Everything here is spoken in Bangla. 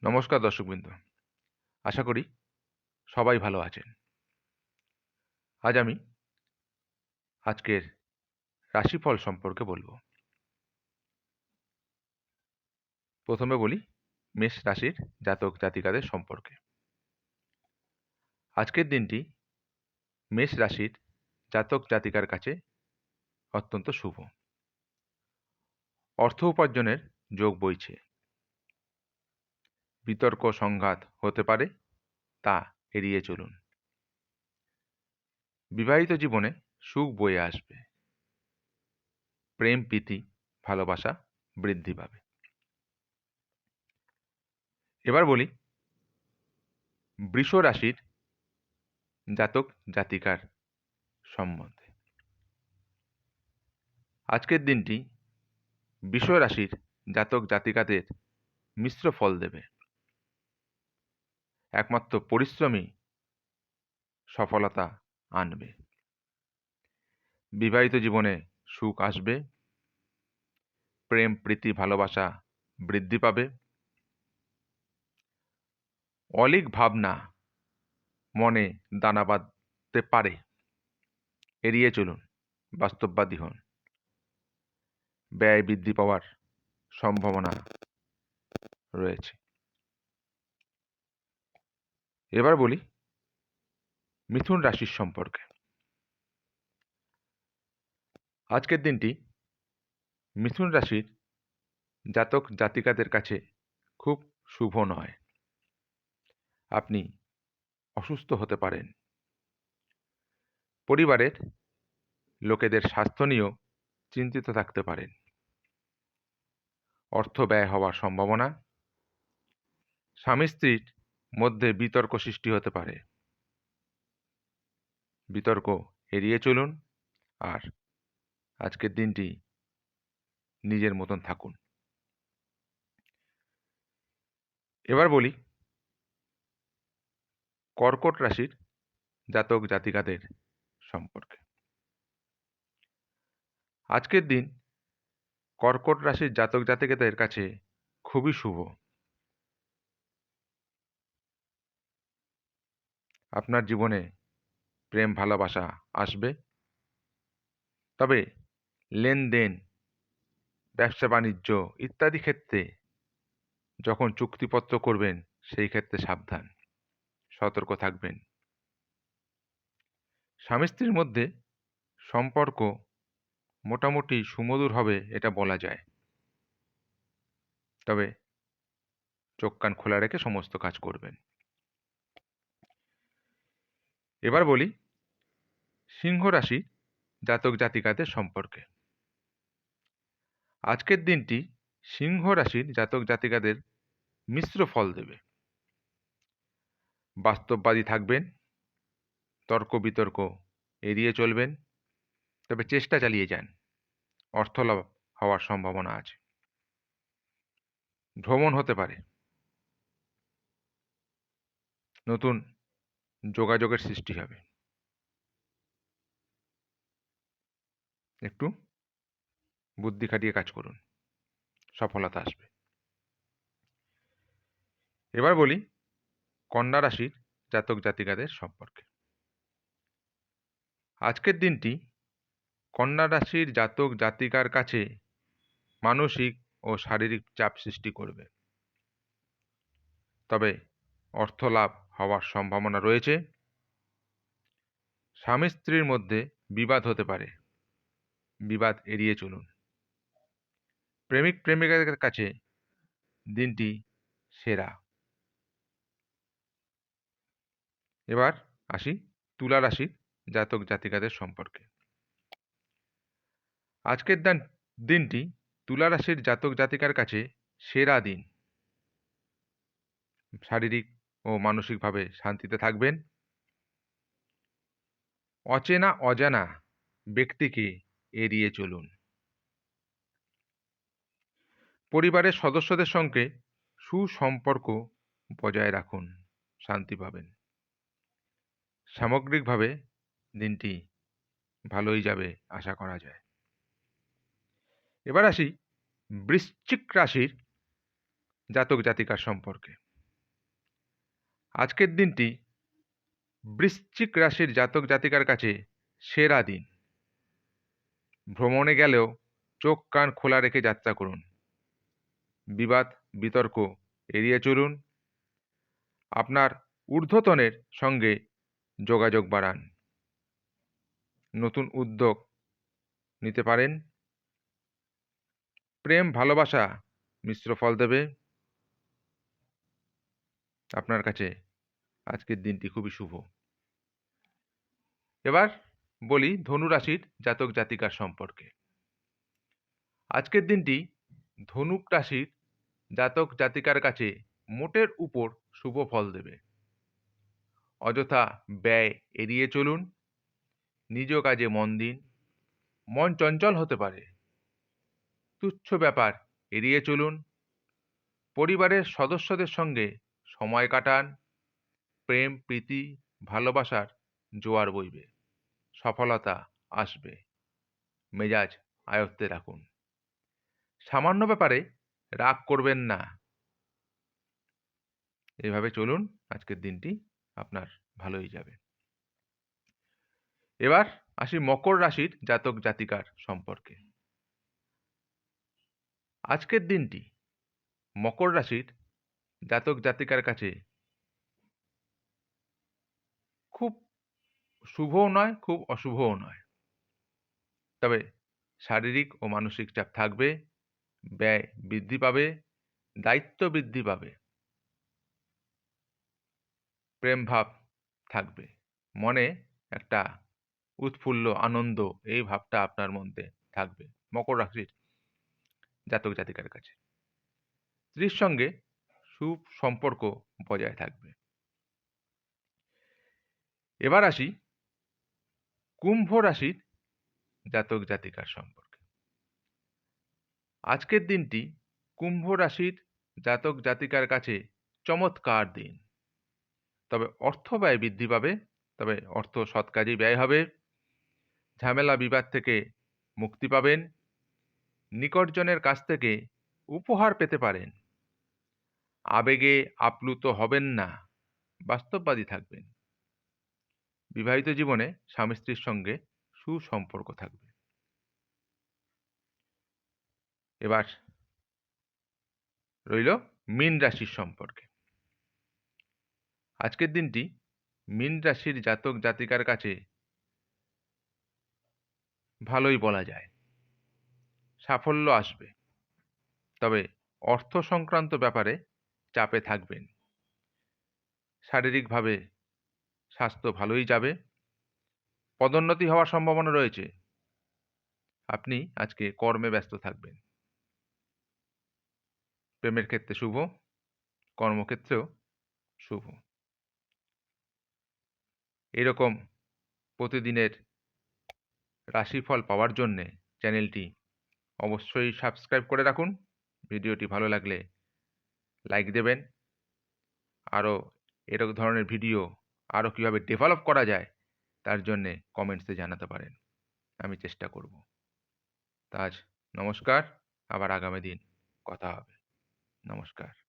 নমস্কার দর্শকবৃন্দ, আশা করি সবাই ভালো আছেন। আজ আমি আজকের রাশিফল সম্পর্কে বলবো। প্রথমে বলি মেষ রাশির জাতক জাতিকাদের সম্পর্কে। আজকের দিনটি মেষ রাশির জাতক জাতিকার কাছে অত্যন্ত শুভ। অর্থ উপার্জনের যোগ বইছে। বিতর্ক সংঘাত হতে পারে, তা এড়িয়ে চলুন। বিবাহিত জীবনে সুখ বয়ে আসবে। প্রেম প্রীতি ভালোবাসা বৃদ্ধি পাবে। এবার বলি বৃষ রাশির জাতক জাতিকার সম্বন্ধে। আজকের দিনটি বৃষ রাশির জাতক জাতিকাদের মিশ্র ফল দেবে। একমাত্র পরিশ্রমই সফলতা আনবে। বিবাহিত জীবনে সুখ আসবে। প্রেম প্রীতি ভালোবাসা বৃদ্ধি পাবে। অলীক ভাবনা মনে দানা বাঁধতে পারে, এড়িয়ে চলুন। বাস্তববাদী হন। ব্যয় বৃদ্ধি পাওয়ার সম্ভাবনা রয়েছে। এবার বলি মিথুন রাশির সম্পর্কে। আজকের দিনটি মিথুন রাশির জাতক জাতিকাদের কাছে খুব শুভ নয়। আপনি অসুস্থ হতে পারেন। পরিবারের লোকেদের স্বাস্থ্য নিয়েও চিন্তিত থাকতে পারেন। অর্থ ব্যয় হওয়ার সম্ভাবনা। স্বামী স্ত্রীর মধ্যে বিতর্ক সৃষ্টি হতে পারে। বিতর্ক এড়িয়ে চলুন আর আজকের দিনটি নিজের মতন থাকুন। এবার বলি কর্কট রাশির জাতক জাতিকাদের সম্পর্কে। আজকের দিন কর্কট রাশির জাতক জাতিকাদের কাছে খুবই শুভ। আপনার জীবনে প্রেম ভালোবাসা আসবে। তবে লেনদেন ব্যবসা বাণিজ্য ইত্যাদি ক্ষেত্রে যখন চুক্তিপত্র করবেন সেই ক্ষেত্রে সাবধান, সতর্ক থাকবেন। স্বামী স্ত্রীর মধ্যে সম্পর্ক মোটামুটি সুমধুর হবে এটা বলা যায়। তবে চোখ কান খোলা রেখে সমস্ত কাজ করবেন। এবার বলি সিংহ রাশি জাতক জাতিকাদের সম্পর্কে। আজকের দিনটি সিংহ রাশির জাতক জাতিকাদের মিশ্র ফল দেবে। বাস্তববাদী থাকবেন। তর্ক বিতর্ক এড়িয়ে চলবেন। তবে চেষ্টা চালিয়ে যান। অর্থলাভ হওয়ার সম্ভাবনা আছে। ভ্রমণ হতে পারে। নতুন যোগাযোগের সৃষ্টি হবে। একটু বুদ্ধি খাটিয়ে কাজ করুন, সফলতা আসবে। এবার বলি কন্যা রাশির জাতক জাতিকাদের সম্পর্কে। আজকের দিনটি কন্যা রাশির জাতক জাতিকার কাছে মানসিক ও শারীরিক চাপ সৃষ্টি করবে। তবে অর্থ লাভ হওয়ার সম্ভাবনা রয়েছে। স্বামী স্ত্রীর মধ্যে বিবাদ হতে পারে। বিবাদ এড়িয়ে চলুন। প্রেমিক প্রেমিকাদের কাছে দিনটি সেরা। এবার আসি তুলা রাশির জাতক জাতিকাদের সম্পর্কে। আজকের দিনটি তুলা রাশির জাতক জাতিকার কাছে সেরা দিন। শারীরিক ও মানসিকভাবে শান্তিতে থাকবেন। অচেনা অজানা ব্যক্তিকে এড়িয়ে চলুন। পরিবারের সদস্যদের সঙ্গে সুসম্পর্ক বজায় রাখুন, শান্তি পাবেন। সামগ্রিকভাবে দিনটি ভালোই যাবে আশা করা যায়। এবার আসি বৃশ্চিক রাশির জাতক জাতিকার সম্পর্কে। আজকের দিনটি বৃশ্চিক রাশির জাতক জাতিকার কাছে সেরা দিন। ভ্রমণে গেলেও চোখ কান খোলা রেখে যাত্রা করুন। বিবাদ বিতর্ক এড়িয়ে চলুন। আপনার ঊর্ধ্বতনের সঙ্গে যোগাযোগ বাড়ান। নতুন উদ্যোগ নিতে পারেন। প্রেম ভালোবাসা মিশ্র ফল দেবে। আপনার কাছে আজকের দিনটি খুবই শুভ। এবার বলি ধনু রাশির জাতক জাতিকার সম্পর্কে। আজকের দিনটি ধনুক রাশির জাতক জাতিকার কাছে মোটের উপর শুভ ফল দেবে। অযথা ব্যয় এড়িয়ে চলুন। নিজ কাজে মন দিন। মন চঞ্চল হতে পারে। তুচ্ছ ব্যাপার এড়িয়ে চলুন। পরিবারের সদস্যদের সঙ্গে সময় কাটান। প্রেম প্রীতি ভালোবাসার জোয়ার বইবে। সফলতা আসবে। মেজাজ আয়ত্তে রাখুন। সামান্য ব্যাপারে রাগ করবেন না। এভাবে চলুন, আজকের দিনটি আপনার ভালোই যাবে। এবার আসি মকর রাশির জাতক জাতিকার সম্পর্কে। আজকের দিনটি মকর রাশির জাতক জাতিকার কাছে খুব শুভও নয়, খুব অশুভও নয়। তবে শারীরিক ও মানসিক চাপ থাকবে। ব্যয় বৃদ্ধি পাবে। দায়িত্ব বৃদ্ধি পাবে। প্রেম ভাব থাকবে। মনে একটা উৎফুল্ল আনন্দ এই ভাবটা আপনার মধ্যে থাকবে মকর রাশির জাতক জাতিকার কাছে। স্ত্রীর সঙ্গে সুসম্পর্ক বজায় থাকবে। এবার আসি কুম্ভ রাশির জাতক জাতিকার সম্পর্কে। আজকের দিনটি কুম্ভ রাশির জাতক জাতিকার কাছে চমৎকার দিন। তবে অর্থ ব্যয় বৃদ্ধি পাবে। তবে অর্থ সৎ কাজেই ব্যয় হবে। ঝামেলা বিবাদ থেকে মুক্তি পাবেন। নিকটজনের কাছ থেকে উপহার পেতে পারেন। আবেগে আপ্লুত হবেন না। বাস্তববাদী থাকবেন। বিবাহিত জীবনে স্বামী স্ত্রীর সঙ্গে সুসম্পর্ক থাকবে। এবার রইল মীন রাশির সম্পর্কে। আজকের দিনটি মীন রাশির জাতক জাতিকার কাছে ভালোই বলা যায়। সাফল্য আসবে। তবে অর্থ সংক্রান্ত ব্যাপারে চাপে থাকবেন। শারীরিকভাবে স্বাস্থ্য ভালোই যাবে। পদোন্নতি হওয়ার সম্ভাবনা রয়েছে। আপনি আজকে কর্মে ব্যস্ত থাকবেন। প্রেমের ক্ষেত্রে শুভ। কর্মক্ষেত্রেও শুভ। এরকম প্রতিদিনের রাশিফল পাওয়ার জন্যে চ্যানেলটি অবশ্যই সাবস্ক্রাইব করে রাখুন। ভিডিওটি ভালো লাগলে লাইক দেবেন। আরও এরকম ধরনের ভিডিও আরও কীভাবে ডেভেলপ করা যায় তার জন্যে কমেন্টসে জানাতে পারেন। আমি চেষ্টা করব। তা আজ নমস্কার। আবার আগামী দিন কথা হবে। নমস্কার।